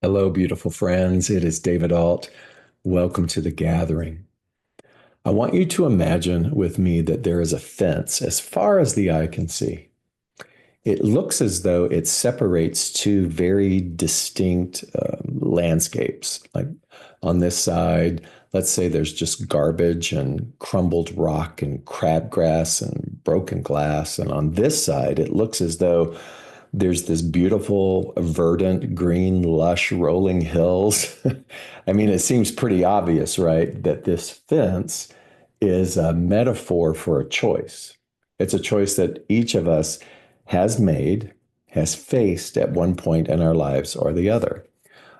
Hello, beautiful friends. It is David Ault. Welcome to the gathering. I want you to imagine with me that there is a fence as far as the eye can see. It looks as though it separates two very distinct landscapes. Like on this side, let's say there's just garbage and crumbled rock and crabgrass and broken glass. And on this side, it looks as though there's this beautiful, verdant, green, lush, rolling hills. I mean, it seems pretty obvious, right, that this fence is a metaphor for a choice. It's a choice that each of us has made, has faced at one point in our lives or the other.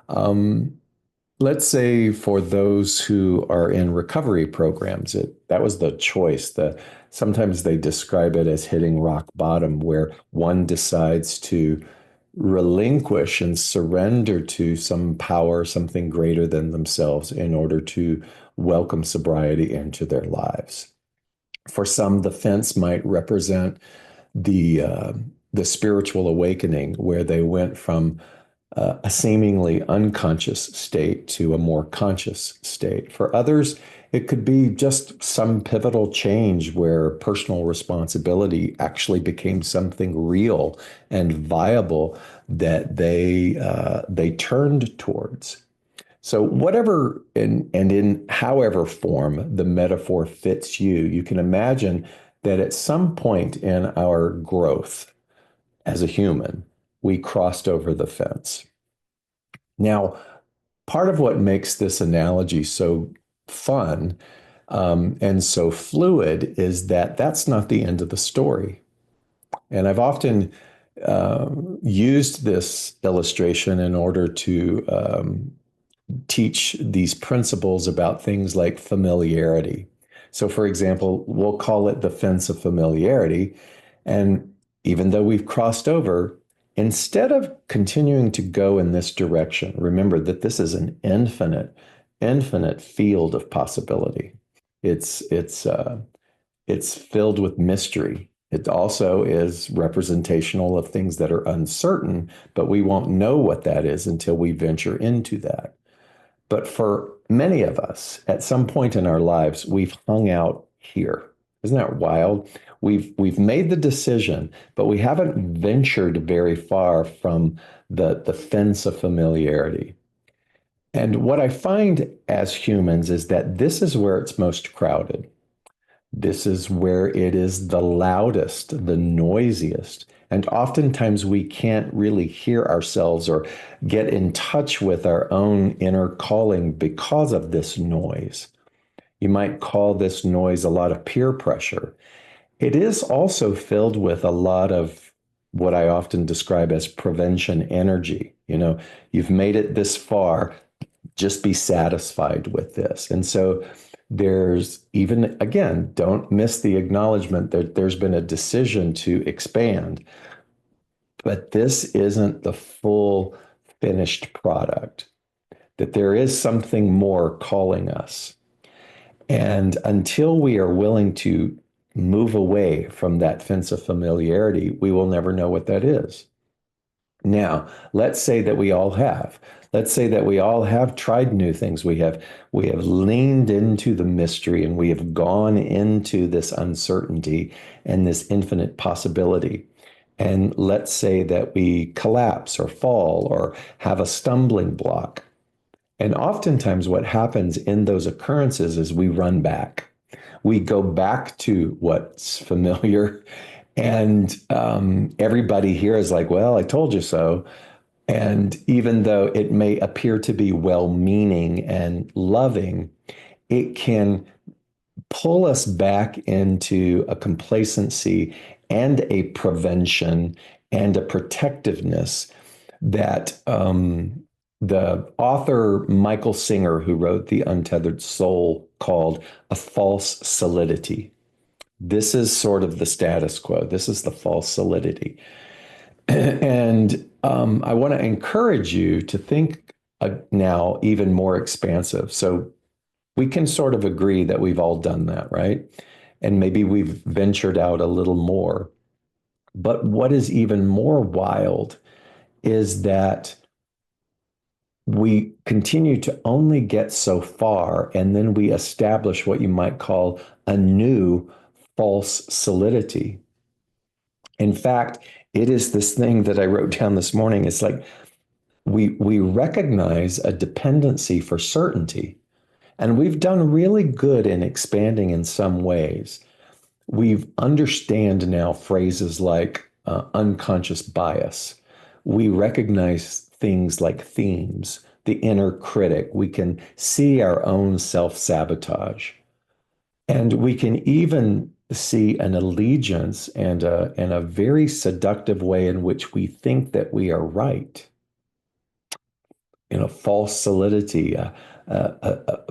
Um, let's say for those who are in recovery programs, that was the choice. Sometimes they describe it as hitting rock bottom, where one decides to relinquish and surrender to some power, something greater than themselves, in order to welcome sobriety into their lives. For some, the fence might represent the uh, the spiritual awakening, where they went from a seemingly unconscious state to a more conscious state. For others, it could be just some pivotal change where personal responsibility actually became something real and viable that they turned towards. So whatever and in however form the metaphor fits you, you can imagine that at some point in our growth as a human, we crossed over the fence. Now, part of what makes this analogy so fun and so fluid is that that's not the end of the story. And I've often used this illustration in order to teach these principles about things like familiarity. So, for example, we'll call it the fence of familiarity. And even though we've crossed over, instead of continuing to go in this direction, remember that this is an infinite field of possibility. It's it's uh, it's filled with mystery. It also is representational of things that are uncertain, but we won't know what that is until we venture into that. But for many of us, at some point in our lives, we've hung out here. Isn't that wild? We've made the decision, but we haven't ventured very far from the fence of familiarity. And what I find as humans is that this is where it's most crowded. This is where it is the loudest, the noisiest. And oftentimes we can't really hear ourselves or get in touch with our own inner calling because of this noise. You might call this noise a lot of peer pressure. It is also filled with a lot of what I often describe as prevention energy. You've made it this far, just be satisfied with this. And so there's even, again, don't miss the acknowledgement that there's been a decision to expand, but this isn't the full finished product, that there is something more calling us. And until we are willing to move away from that fence of familiarity, we will never know what that is. Now, let's say that we all have. Let's say that we all have tried new things. We have leaned into the mystery and we have gone into this uncertainty and this infinite possibility. And let's say that we collapse or fall or have a stumbling block. And oftentimes what happens in those occurrences is we run back. We go back to what's familiar. And everybody here is like, well, I told you so. And even though it may appear to be well-meaning and loving, it can pull us back into a complacency and a prevention and a protectiveness that the author Michael Singer, who wrote The Untethered Soul, called a false solidity. This is sort of the status quo. This is the false solidity. And I want to encourage you to think now even more expansive. So we can sort of agree that we've all done that, right? And maybe we've ventured out a little more. But what is even more wild is that we continue to only get so far, and then we establish what you might call a new false solidity. In fact, it is this thing that I wrote down this morning. It's like we recognize a dependency for certainty, and we've done really good in expanding in some ways. We understand now phrases like unconscious bias. We recognize things like themes, the inner critic. We can see our own self-sabotage. And we can even see an allegiance and a very seductive way in which we think that we are right. False solidity, a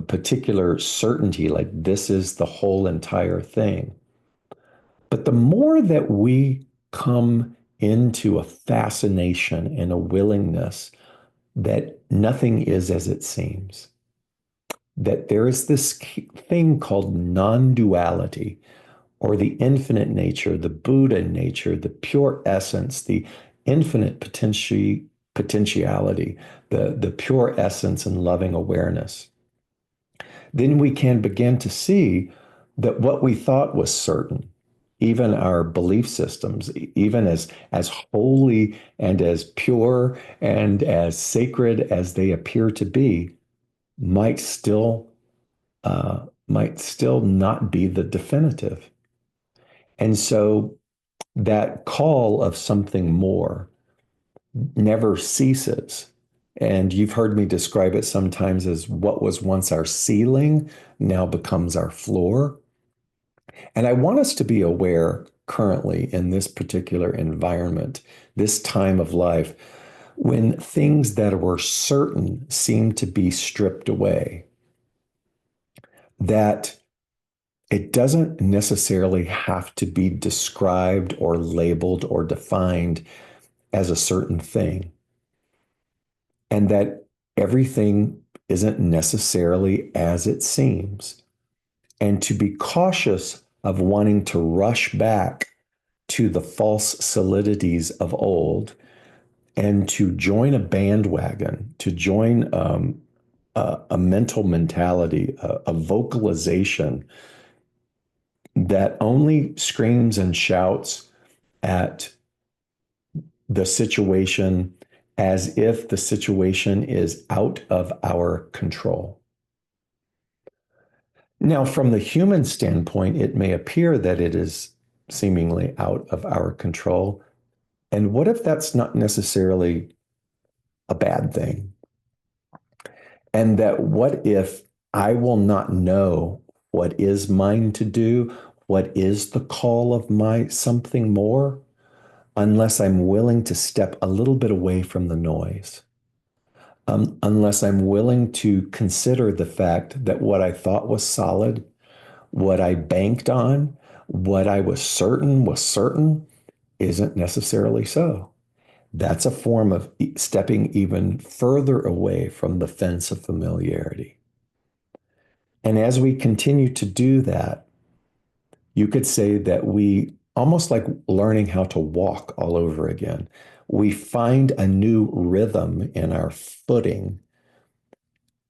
particular certainty, like this is the whole entire thing. But the more that we come into a fascination and a willingness that nothing is as it seems, that there is this thing called non-duality, or the infinite nature, the Buddha nature, the pure essence, the infinite potentiality, the pure essence and loving awareness. Then we can begin to see that what we thought was certain, even our belief systems, even as holy and as pure and as sacred as they appear to be, might still not be the definitive. And so that call of something more never ceases. And you've heard me describe it sometimes as what was once our ceiling now becomes our floor. And I want us to be aware currently in this particular environment, this time of life, when things that were certain seem to be stripped away, that it doesn't necessarily have to be described or labeled or defined as a certain thing, and that everything isn't necessarily as it seems. And to be cautious of wanting to rush back to the false solidities of old and to join a bandwagon, to join a mental mentality, a vocalization that only screams and shouts at the situation as if the situation is out of our control. Now, from the human standpoint, it may appear that it is seemingly out of our control. And what if that's not necessarily a bad thing? And that what if I will not know what is mine to do, what is the call of my something more, unless I'm willing to step a little bit away from the noise? Unless I'm willing to consider the fact that what I thought was solid, what I banked on, what I was certain, isn't necessarily so. That's a form of stepping even further away from the fence of familiarity. And as we continue to do that, you could say that we almost like learning how to walk all over again. We find a new rhythm in our footing,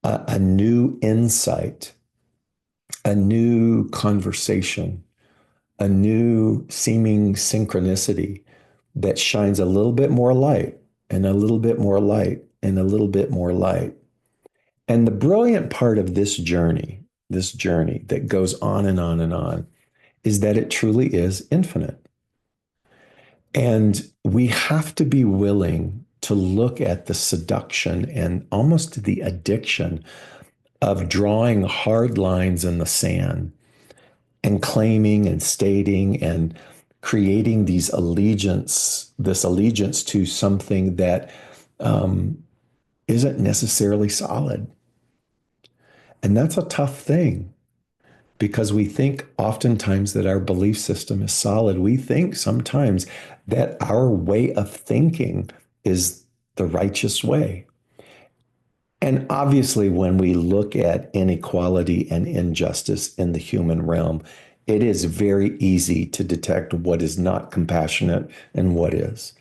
a new insight, a new conversation, a new seeming synchronicity that shines a little bit more light and a little bit more light and a little bit more light. And the brilliant part of this journey that goes on and on and on, is that it truly is infinite. And we have to be willing to look at the seduction and almost the addiction of drawing hard lines in the sand and claiming and stating and creating this allegiance to something that isn't necessarily solid. And that's a tough thing, because we think oftentimes that our belief system is solid. We think sometimes that our way of thinking is the righteous way. And obviously, when we look at inequality and injustice in the human realm, it is very easy to detect what is not compassionate and what is.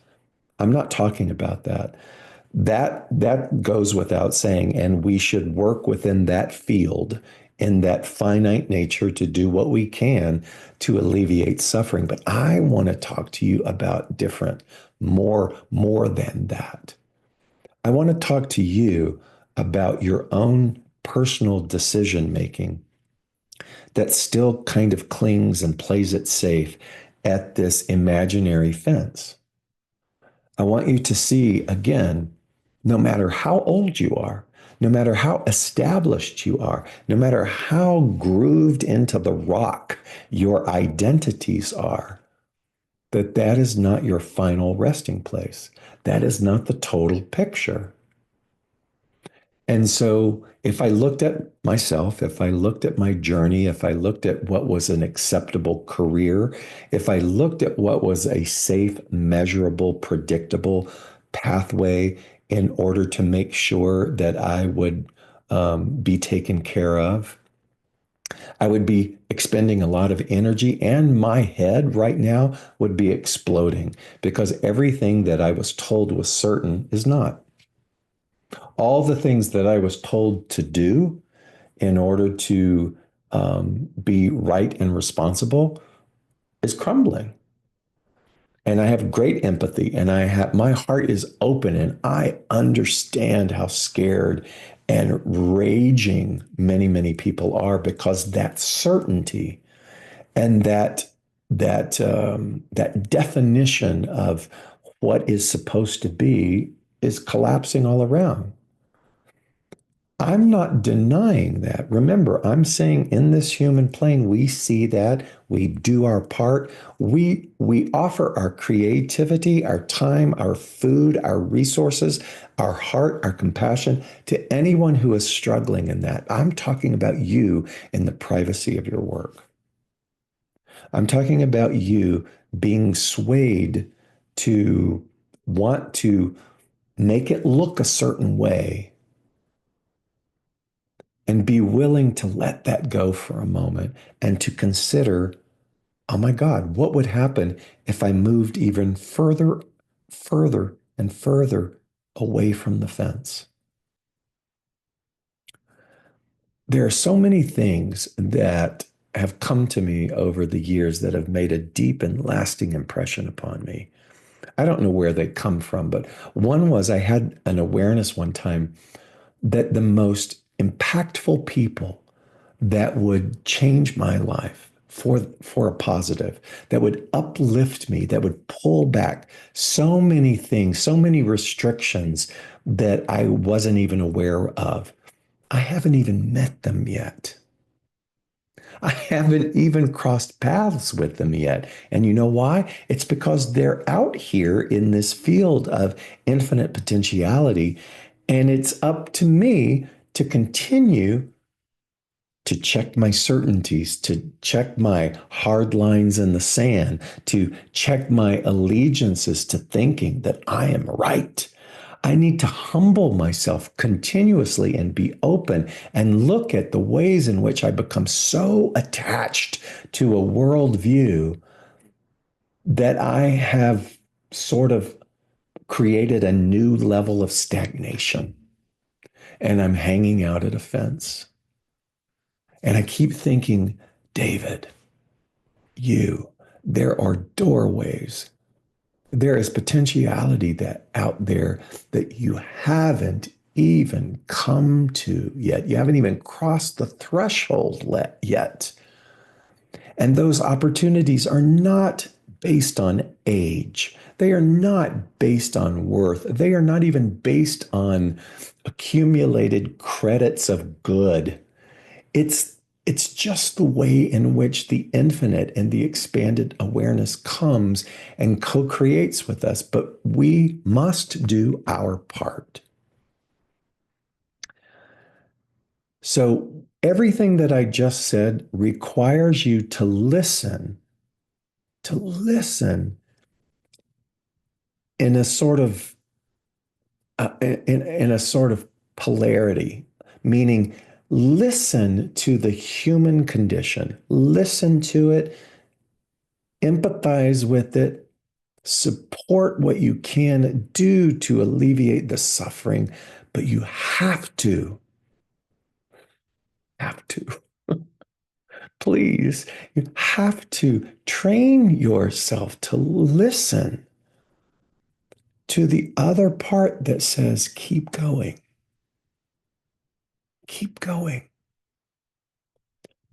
I'm not talking about that. That goes without saying, and we should work within that field in that finite nature to do what we can to alleviate suffering. But I want to talk to you about different, more than that. I want to talk to you about your own personal decision making that still kind of clings and plays it safe at this imaginary fence. I want you to see again, no matter how old you are, no matter how established you are, no matter how grooved into the rock your identities are, that is not your final resting place. That is not the total picture. And so, if I looked at myself, if I looked at my journey, if I looked at what was an acceptable career, if I looked at what was a safe, measurable, predictable pathway in order to make sure that I would be taken care of, I would be expending a lot of energy, and my head right now would be exploding because everything that I was told was certain is not. All the things that I was told to do in order to be right and responsible is crumbling. And I have great empathy, and I have my heart is open, and I understand how scared and raging many people are because that certainty and that definition of what is supposed to be is collapsing all around. I'm not denying that. Remember, I'm saying in this human plane, we see that, we do our part. We offer our creativity, our time, our food, our resources, our heart, our compassion to anyone who is struggling in that. I'm talking about you in the privacy of your work. I'm talking about you being swayed to want to make it look a certain way and be willing to let that go for a moment and to consider, oh my God, what would happen if I moved even further and further away from the fence? There are so many things that have come to me over the years that have made a deep and lasting impression upon me. I don't know where they come from, but one was I had an awareness one time that the most impactful people that would change my life for a positive, that would uplift me, that would pull back so many things, so many restrictions that I wasn't even aware of. I haven't even met them yet. I haven't even crossed paths with them yet. And you know why? It's because they're out here in this field of infinite potentiality. And it's up to me to continue to check my certainties, to check my hard lines in the sand, to check my allegiances to thinking that I am right. I need to humble myself continuously and be open and look at the ways in which I become so attached to a worldview that I have sort of created a new level of stagnation and I'm hanging out at a fence. And I keep thinking, David, there are doorways. There is potentiality that out there that you haven't even come to yet. You haven't even crossed the threshold yet. And those opportunities are not based on age. They are not based on worth. They are not even based on accumulated credits of good. It's just the way in which the infinite and the expanded awareness comes and co-creates with us, but we must do our part. So everything that I just said requires you to listen in a sort of in a sort of polarity, meaning listen to the human condition, listen to it, empathize with it, Support what you can do to alleviate the suffering, but you have to, please, you have to train yourself to listen to the other part that says, keep going, keep going.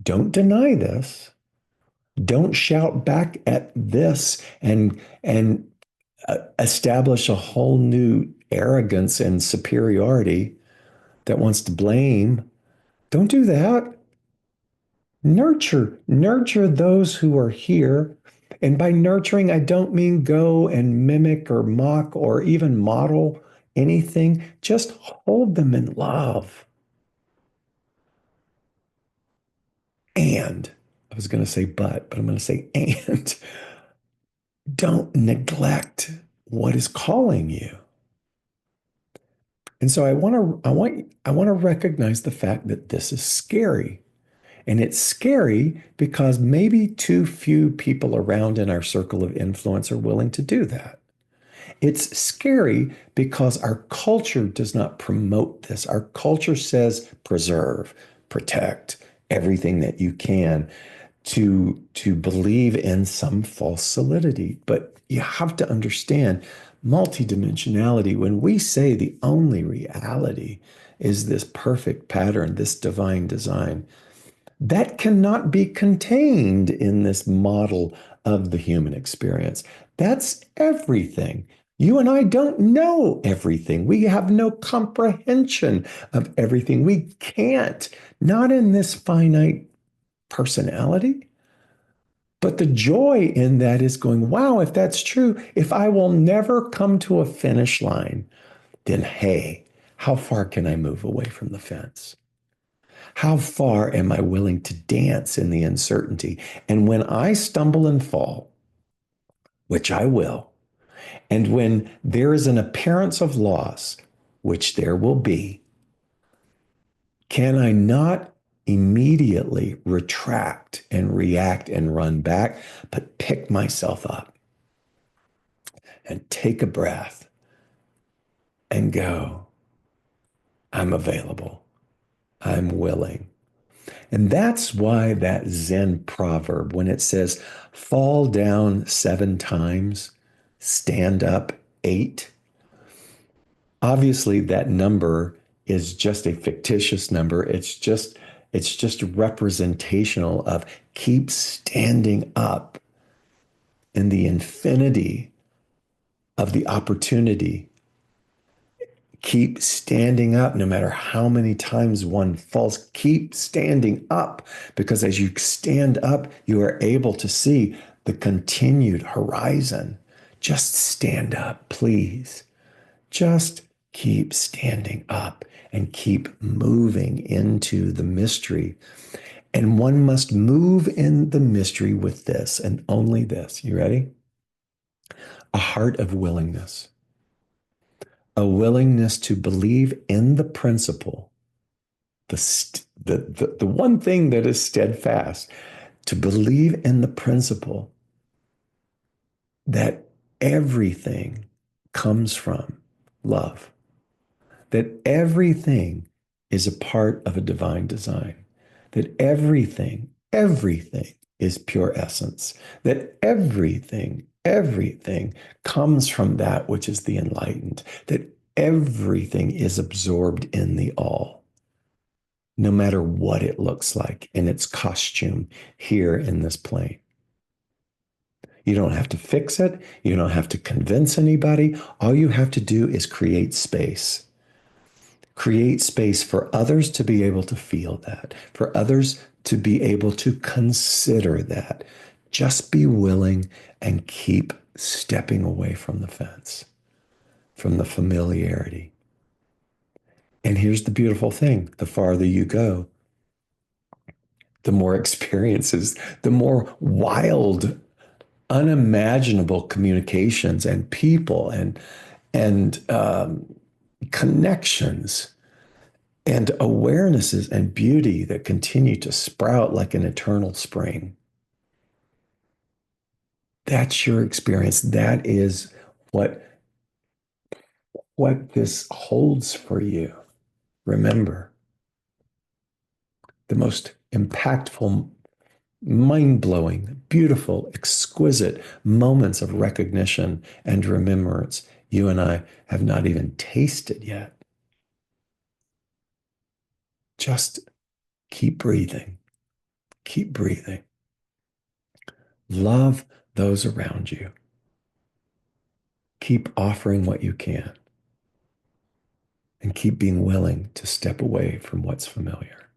Don't deny this. Don't shout back at this and establish a whole new arrogance and superiority that wants to blame. Don't do that. Nurture those who are here. And by nurturing, I don't mean go and mimic or mock or even model anything. Just hold them in love. And I was going to say but I'm going to say and don't neglect what is calling you. And so I want to recognize the fact that this is scary. And it's scary because maybe too few people around in our circle of influence are willing to do that. It's scary because our culture does not promote this. Our culture says preserve, protect everything that you can to believe in some false solidity. But you have to understand multidimensionality. When we say the only reality is this perfect pattern, this divine design, that cannot be contained in this model of the human experience. That's everything. You and I don't know everything. We have no comprehension of everything. We can't, not in this finite personality. But the joy in that is going, wow, if that's true, if I will never come to a finish line, then hey, how far can I move away from the fence? How far am I willing to dance in the uncertainty? And when I stumble and fall, which I will, and when there is an appearance of loss, which there will be, can I not immediately retract and react and run back, but pick myself up and take a breath and go, I'm available. I'm willing. And that's why that Zen proverb, when it says, fall down 7 times, stand up 8, obviously that number is just a fictitious number. It's just representational of keep standing up in the infinity of the opportunity. Keep standing up no matter how many times one falls. Keep standing up because as you stand up, you are able to see the continued horizon. Just stand up, please. Just keep standing up and keep moving into the mystery. And one must move in the mystery with this and only this. You ready? A heart of willingness. A willingness to believe in the principle, the one thing that is steadfast, to believe in the principle that everything comes from love, that everything is a part of a divine design, that everything is pure essence, that everything comes from that which is the enlightened, that everything is absorbed in the all, no matter what it looks like in its costume here in this plane. You don't have to fix it. You don't have to convince anybody. All you have to do is create space. Create space for others to be able to feel that, for others to be able to consider that. Just be willing and keep stepping away from the fence, from the familiarity. And here's the beautiful thing. The farther you go, the more experiences, the more wild, unimaginable communications and people and connections and awarenesses and beauty that continue to sprout like an eternal spring. That's your experience. That is what this holds for you. Remember, the most impactful, mind-blowing, beautiful, exquisite moments of recognition and remembrance you and I have not even tasted yet. Just keep breathing. Keep breathing. Love those around you. Keep offering what you can and keep being willing to step away from what's familiar.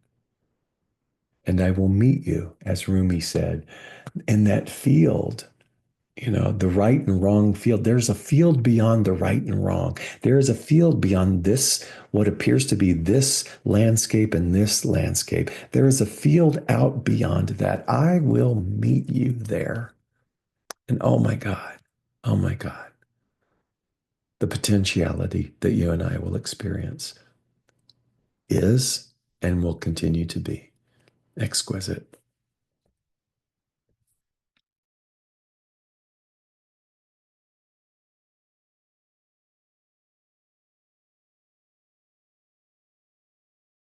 And I will meet you, as Rumi said, in that field, the right and wrong field. There's a field beyond the right and wrong. There is a field beyond this, what appears to be this landscape and this landscape. There is a field out beyond that. I will meet you there. And oh my God, the potentiality that you and I will experience is and will continue to be exquisite.